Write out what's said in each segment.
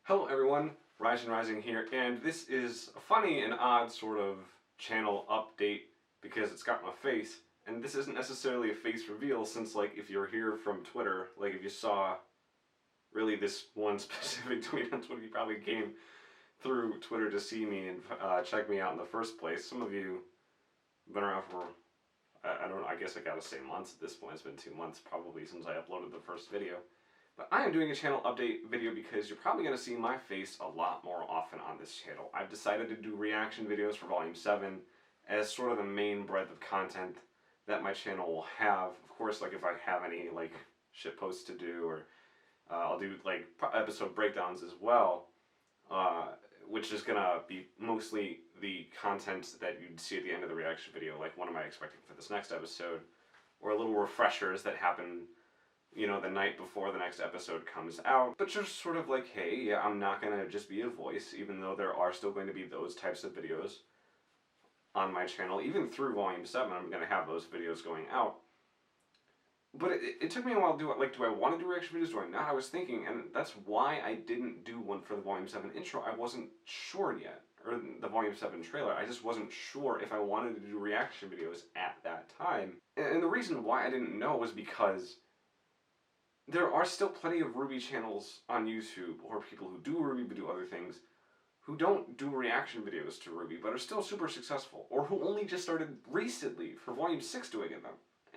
Hello everyone, Rising here, and this is a funny and odd sort of channel update because it's got my face, and this isn't necessarily a face reveal since, like, if you're here from Twitter, like, if you saw really this one specific tweet on Twitter, you probably came through Twitter to see me and check me out in the first place. Some of you have been around for, I don't know, I guess I gotta say months at this point. It's been 2 months probably since I uploaded the first video. But I am doing a channel update video because you're probably going to see my face a lot more often on this channel. I've decided to do reaction videos for Volume 7 as sort of the main breadth of content that my channel will have. Of course, like, if I have any, like, shit posts to do, or I'll do, like, episode breakdowns as well, which is going to be mostly the content that you'd see at the end of the reaction video, like, what am I expecting for this next episode, or little refreshers that happen, you know, the night before the next episode comes out. But just sort of like, hey, yeah, I'm not going to just be a voice, even though there are still going to be those types of videos on my channel. Even through Volume 7, I'm going to have those videos going out. But it took me a while to do it. Like, do I want to do reaction videos? Do I not? I was thinking, and that's why I didn't do one for the Volume 7 intro. I wasn't sure yet. Or the Volume 7 trailer. I just wasn't sure if I wanted to do reaction videos at that time. And the reason why I didn't know was because there are still plenty of RWBY channels on YouTube, or people who do RWBY but do other things, who don't do reaction videos to RWBY but are still super successful, or who only just started recently for Volume 6 doing them,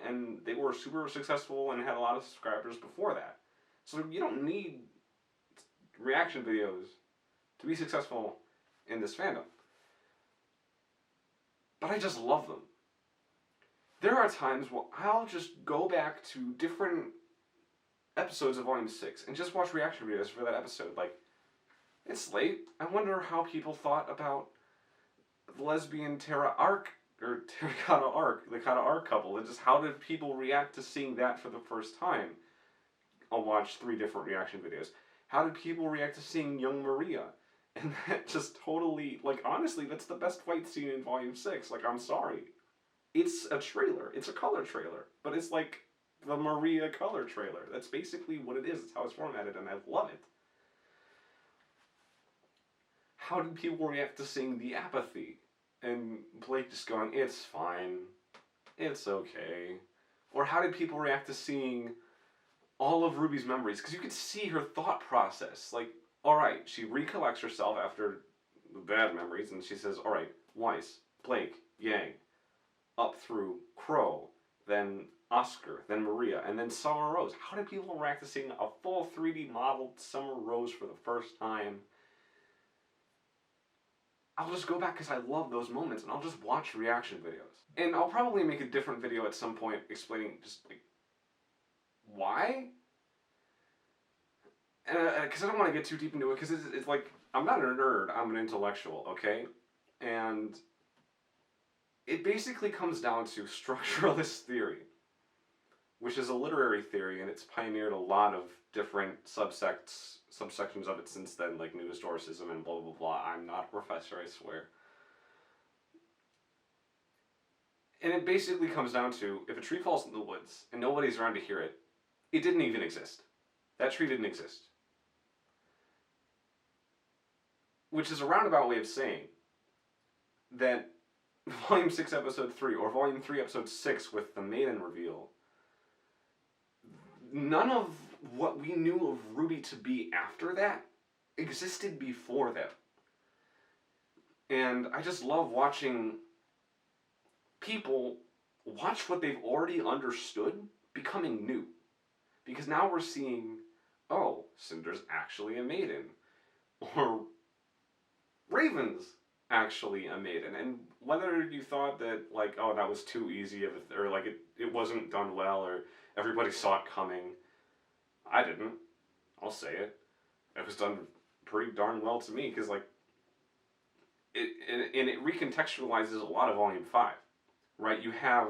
and they were super successful and had a lot of subscribers before that. So you don't need reaction videos to be successful in this fandom. But I just love them. There are times where I'll just go back to different episodes of Volume 6 and just watch reaction videos for that episode. Like, it's late. I wonder how people thought about the lesbian Terra Arc, or Terracotta Arc, the Kata Arc couple, and just how did people react to seeing that for the first time? I'll watch 3 different reaction videos. How did people react to seeing young Maria? And that just totally, like, honestly, that's the best fight scene in Volume 6. Like, I'm sorry. It's a trailer. It's a color trailer. But it's like the Maria color trailer. That's basically what it is. It's how it's formatted, and I love it. How did people react to seeing the apathy? And Blake just going, it's fine. It's okay. Or how did people react to seeing all of Ruby's memories? Because you could see her thought process. Like, alright, she recollects herself after the bad memories, and she says, alright, Weiss, Blake, Yang, up through Crow, then Oscar, then Maria, and then Summer Rose. How did people react to seeing a full 3D modeled Summer Rose for the first time? I'll just go back because I love those moments, and I'll just watch reaction videos. And I'll probably make a different video at some point explaining just, like, why? Because I don't want to get too deep into it, because it's like, I'm not a nerd, I'm an intellectual, okay? And it basically comes down to structuralist theory, which is a literary theory, and it's pioneered a lot of different subsections of it since then, like new historicism and blah blah blah. I'm not a professor, I swear. And it basically comes down to, if a tree falls in the woods and nobody's around to hear it, it didn't even exist. That tree didn't exist. Which is a roundabout way of saying that Volume 6 Episode 3, or Volume 3 Episode 6 with the Maiden reveal, none of what we knew of RWBY to be after that existed before that. And I just love watching people watch what they've already understood becoming new. Because now we're seeing, oh, Cinder's actually a maiden. Or Raven's actually a maiden. And whether you thought that, like, oh, that was too easy, or like it wasn't done well, or everybody saw it coming, I didn't. I'll say it. It was done pretty darn well to me, because, like, it recontextualizes a lot of Volume 5, right? You have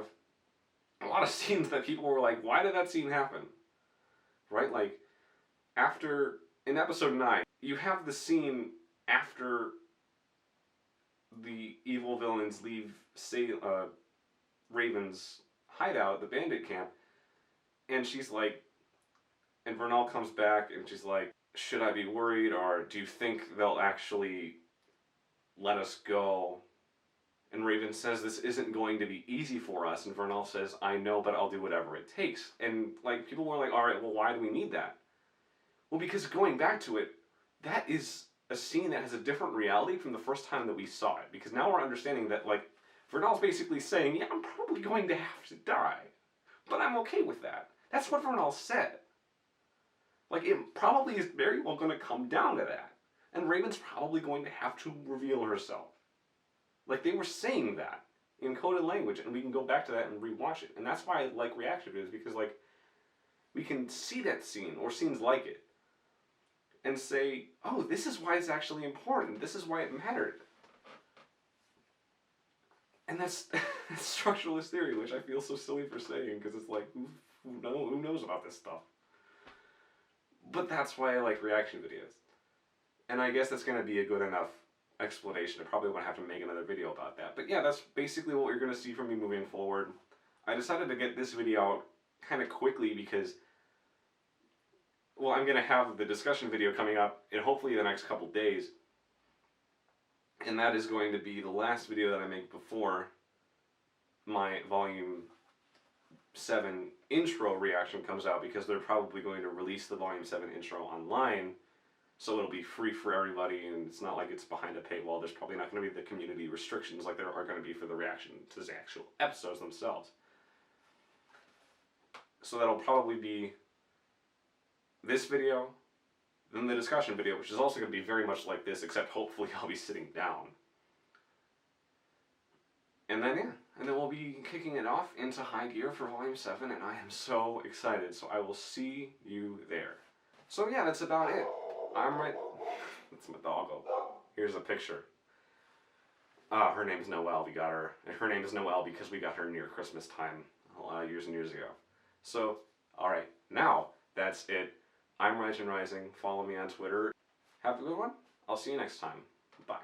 a lot of scenes that people were like, why did that scene happen? Right? Like, after, in Episode 9, you have the scene after the evil villains leave Raven's hideout, the bandit camp, and she's like, and Vernal comes back, and she's like, should I be worried, or do you think they'll actually let us go? And Raven says this isn't going to be easy for us, and Vernal says, I know, but I'll do whatever it takes. And like people were like, all right, well, why do we need that? Well, because going back to it, that is a scene that has a different reality from the first time that we saw it. Because now we're understanding that, like, Vernal's basically saying, yeah, I'm probably going to have to die, but I'm okay with that. That's what Vernal said. Like, it probably is very well going to come down to that. And Raven's probably going to have to reveal herself. Like, they were saying that in coded language, and we can go back to that and rewatch it. And that's why I like reaction videos, because, like, we can see that scene, or scenes like it, and say, oh, this is why it's actually important. This is why it mattered. And that's structuralist theory, which I feel so silly for saying, because it's like, who knows about this stuff? But that's why I like reaction videos. And I guess that's going to be a good enough explanation. I probably won't have to make another video about that. But yeah, that's basically what you're going to see from me moving forward. I decided to get this video out kind of quickly because, well, I'm going to have the discussion video coming up in hopefully the next couple days. And that is going to be the last video that I make before my Volume 7 intro reaction comes out, because they're probably going to release the Volume 7 intro online, so it'll be free for everybody, and it's not like it's behind a paywall. There's probably not going to be the community restrictions like there are going to be for the reaction to the actual episodes themselves. So that'll probably be this video, then the discussion video, which is also going to be very much like this, except hopefully I'll be sitting down. And then, yeah, and then we'll be kicking it off into high gear for Volume 7, and I am so excited, so I will see you there. So yeah, that's about it. I'm right... That's my doggo. Here's a picture. Her name's Noelle. We got her... Her name is Noelle because we got her near Christmas time years and years ago. So, alright, now, that's it. I'm Rising. Follow me on Twitter. Have a good one. I'll see you next time. Bye.